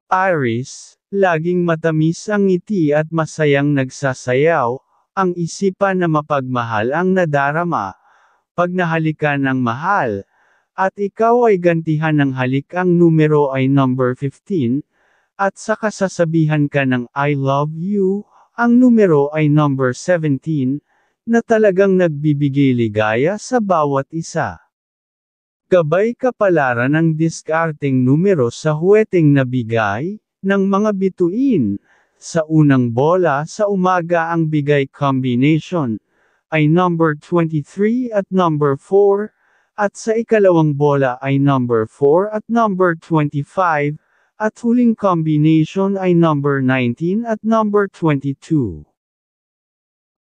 Aries, laging matamis ang ngiti at masayang nagsasayaw, ang isipan na mapagmahal ang nadarama. Pag nahalikan ng mahal, at ikaw ay gantihan ng halik, ang numero ay number 15, at saka sasabihan ka ng I love you, ang numero ay number 17, na talagang nagbibigay ligaya sa bawat isa. Gabay kapalaran ng diskarteng numero sa huweteng nabigay, ng mga bituin. Sa unang bola sa umaga ang bigay combination, ay number 23 at number 4, at sa ikalawang bola ay number 4 at number 25, at huling combination ay number 19 at number 22.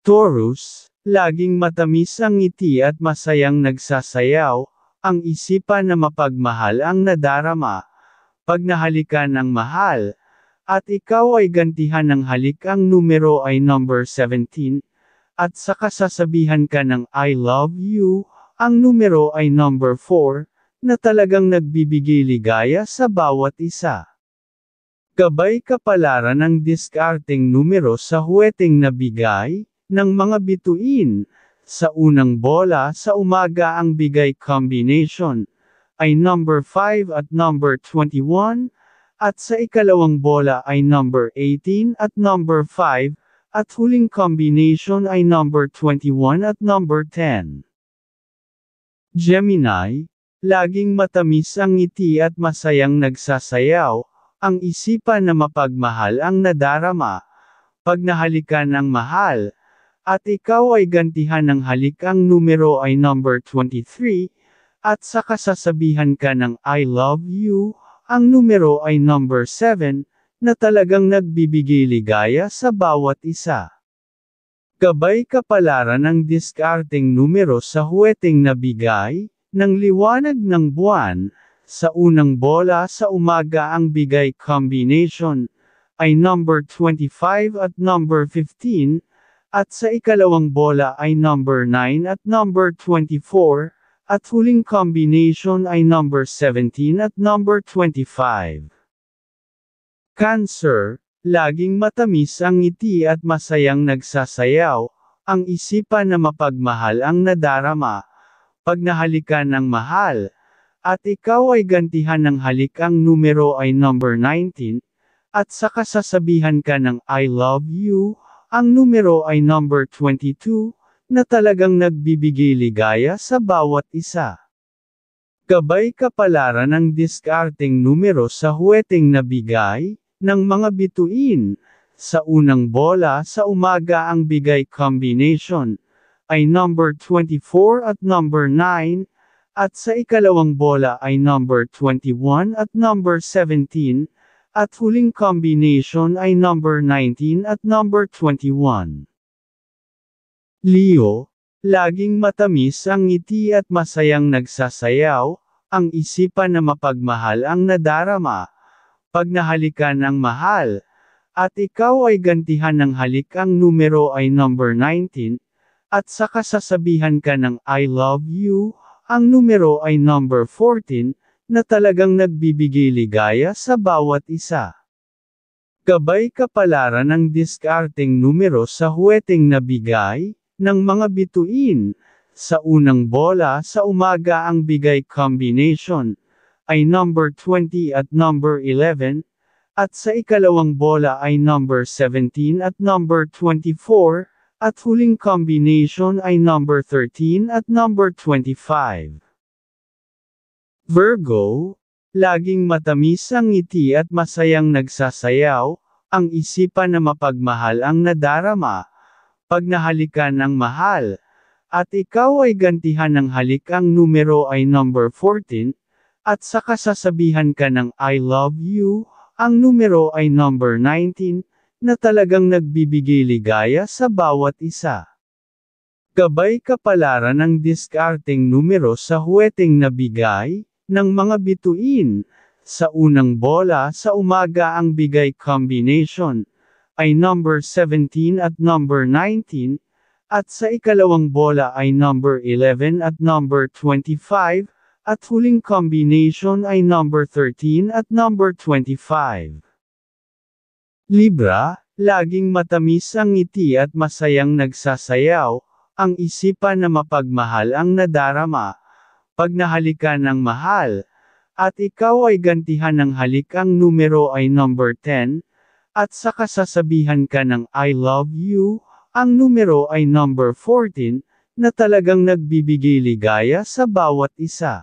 Taurus, laging matamis ang ngiti at masayang nagsasayaw, ang isipan na mapagmahal ang nadarama. Pag nahalikan ng mahal, at ikaw ay gantihan ng halik, ang numero ay number 17, at saka sasabihan ka ng I love you, ang numero ay number 4, na talagang nagbibigay ligaya sa bawat isa. Gabay kapalaran ng diskarteng numero sa huweteng nabigay, ng mga bituin. Sa unang bola sa umaga ang bigay combination, ay number 5 at number 21, at sa ikalawang bola ay number 18 at number 5, at huling combination ay number 21 at number 10. Gemini, laging matamis ang ngiti at masayang nagsasayaw, ang isipan na mapagmahal ang nadarama. Pag nahalikan ng mahal, at ikaw ay gantihan ng halik, ang numero ay number 23, at saka sasabihan ka ng I love you, ang numero ay number 7, na talagang nagbibigay ligaya sa bawat isa. Gabay kapalaran ng diskarteng numero sa huweteng nabigay, ng liwanag ng buwan. Sa unang bola sa umaga ang bigay combination, ay number 25 at number 15, at sa ikalawang bola ay number 9 at number 24, at huling combination ay number 17 at number 25. Cancer, laging matamis ang ngiti at masayang nagsasayaw, ang isipan na mapagmahal ang nadarama. Pag nahalikan ng mahal, at ikaw ay gantihan ng halik, ang numero ay number 19, at saka sasabihan ka ng I love you, ang numero ay number 22, na talagang nagbibigay ligaya sa bawat isa. Gabay kapalaran ng diskarteng numero sa huweteng nabigay, ng mga bituin. Sa unang bola sa umaga ang bigay combination, ay number 24 at number 9, at sa ikalawang bola ay number 21 at number 17, at huling combination ay number 19 at number 21. Leo, laging matamis ang ngiti at masayang nagsasayaw, ang isipan na mapagmahal ang nadarama. Pag nahalikan ng mahal, at ikaw ay gantihan ng halik, ang numero ay number 19, at saka sasabihan ka ng I love you, ang numero ay number 14, na talagang nagbibigay ligaya sa bawat isa. Gabay kapalaran ng diskarteng numero sa huweteng nabigay, ng mga bituin. Sa unang bola sa umaga ang bigay combination, ay number 20 at number 11, at sa ikalawang bola ay number 17 at number 24, at huling combination ay number 13 at number 25. Virgo, laging matamis ang ngiti at masayang nagsasayaw, ang isipan na mapagmahal ang nadarama. Pag nahalikan ng mahal, at ikaw ay gantihan ng halik, ang numero ay number 14, at saka sasabihan ka ng I love you, ang numero ay number 19, na talagang nagbibigay ligaya sa bawat isa. Gabay kapalaran ng diskarteng numero sa huweteng nabigay, ng mga bituin. Sa unang bola sa umaga ang bigay combination, ay number 17 at number 19, at sa ikalawang bola ay number 11 at number 25, at huling combination ay number 13 at number 25. Libra, laging matamis ang ngiti at masayang nagsasayaw, ang isipan na mapagmahal ang nadarama. Pag nahalikan ng mahal, at ikaw ay gantihan ng halik ang numero ay number 10, at saka sasabihan ka ng I love you, ang numero ay number 14, na talagang nagbibigay ligaya sa bawat isa.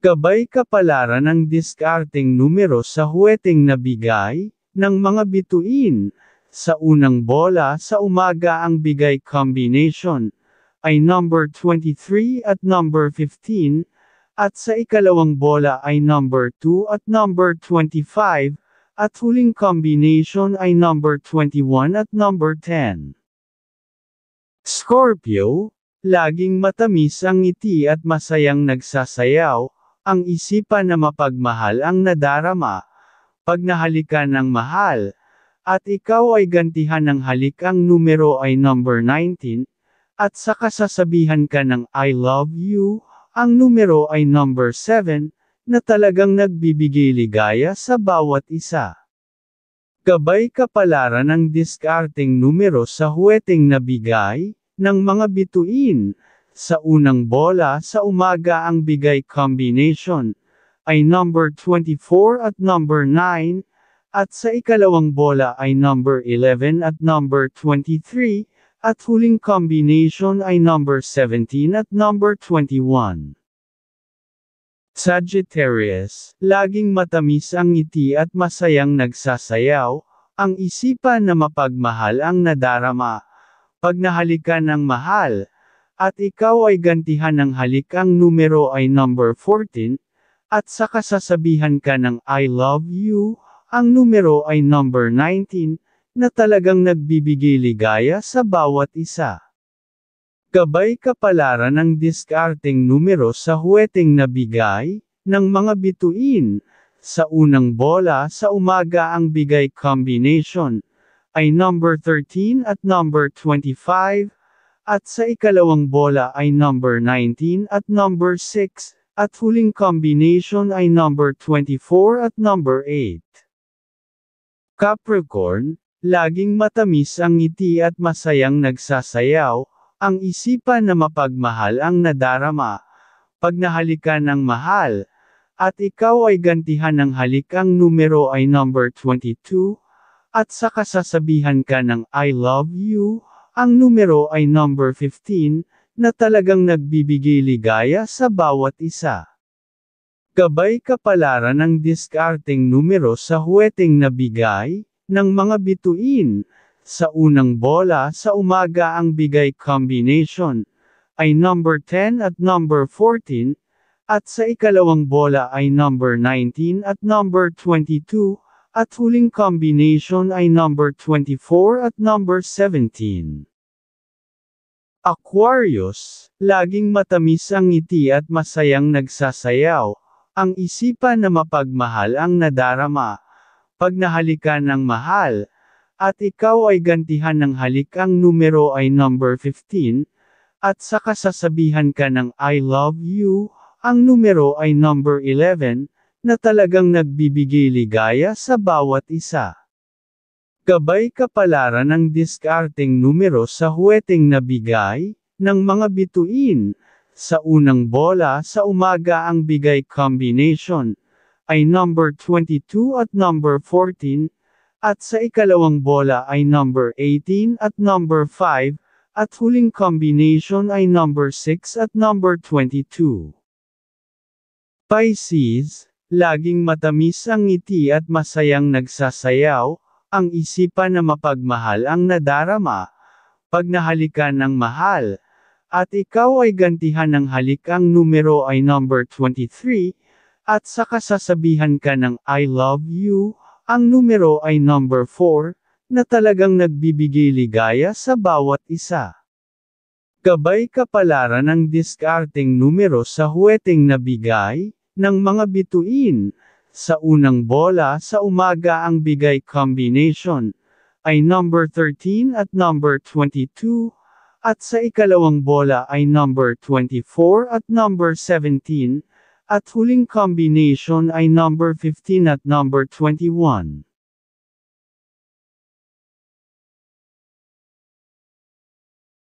Gabay kapalaran ng diskarteng numero sa huweteng nabigay, ng mga bituin. Sa unang bola sa umaga ang bigay combination, ay number 23 at number 15, at sa ikalawang bola ay number 2 at number 25, at huling combination ay number 21 at number 10. Scorpio, laging matamis ang ngiti at masayang nagsasayaw, ang isipan na mapagmahal ang nadarama. Pag nahalikan ng mahal, at ikaw ay gantihan ng halik ang numero ay number 19, at saka sasabihan ka ng I love you, ang numero ay number 7, na talagang nagbibigay ligaya sa bawat isa. Gabay kapalaran ng diskarteng numero sa huweteng nabigay, ng mga bituin. Sa unang bola sa umaga ang bigay combination, ay number 24 at number 9, at sa ikalawang bola ay number 11 at number 23, at huling combination ay number 17 at number 21. Sagittarius, laging matamis ang ngiti at masayang nagsasayaw, ang isipan na mapagmahal ang nadarama. Pag nahalikan ng mahal, at ikaw ay gantihan ng halik ang numero ay number 14, at saka sasabihan ka ng I love you, ang numero ay number 19, na talagang nagbibigay ligaya sa bawat isa. Gabay kapalaran ng diskarteng numero sa huweteng nabigay, ng mga bituin. Sa unang bola sa umaga ang bigay combination, ay number 13 at number 25, at sa ikalawang bola ay number 19 at number 6, at huling combination ay number 24 at number 8. Capricorn, laging matamis ang ngiti at masayang nagsasayaw, ang isipan na mapagmahal ang nadarama. Pag nahalikan ng mahal, at ikaw ay gantihan ng halik ang numero ay number 22, at saka sasabihan ka ng I love you, ang numero ay number 15, na talagang nagbibigay ligaya sa bawat isa. Gabay kapalaran ng diskarteng numero sa huweteng nabigay, ng mga bituin. Sa unang bola sa umaga ang bigay combination, ay number 10 at number 14, at sa ikalawang bola ay number 19 at number 22, at huling combination ay number 24 at number 17. Aquarius, laging matamis ang ngiti at masayang nagsasayaw, ang isipan na mapagmahal ang nadarama. Pag nahalikan ng mahal, at ikaw ay gantihan ng halik ang numero ay number 15, at saka sasabihan ka ng I love you, ang numero ay number 11, na talagang nagbibigay ligaya sa bawat isa. Gabay kapalaran ng diskarteng numero sa huweteng nabigay, ng mga bituin. Sa unang bola sa umaga ang bigay combination, ay number 22 at number 14, at sa ikalawang bola ay number 18 at number 5, at huling combination ay number 6 at number 22. Pisces, laging matamis ang ngiti at masayang nagsasayaw, ang isipan na mapagmahal ang nadarama. Pag nahalikan ng mahal, at ikaw ay gantihan ng halik ang numero ay number 23, at saka sasabihan ka ng I love you, ang numero ay number 4, na talagang nagbibigay ligaya sa bawat isa. Gabay kapalaran ng diskarteng numero sa huweteng nabigay, ng mga bituin. Sa unang bola sa umaga ang bigay combination, ay number 13 at number 22, at sa ikalawang bola ay number 24 at number 17, at huling combination ay number 15 at number 21.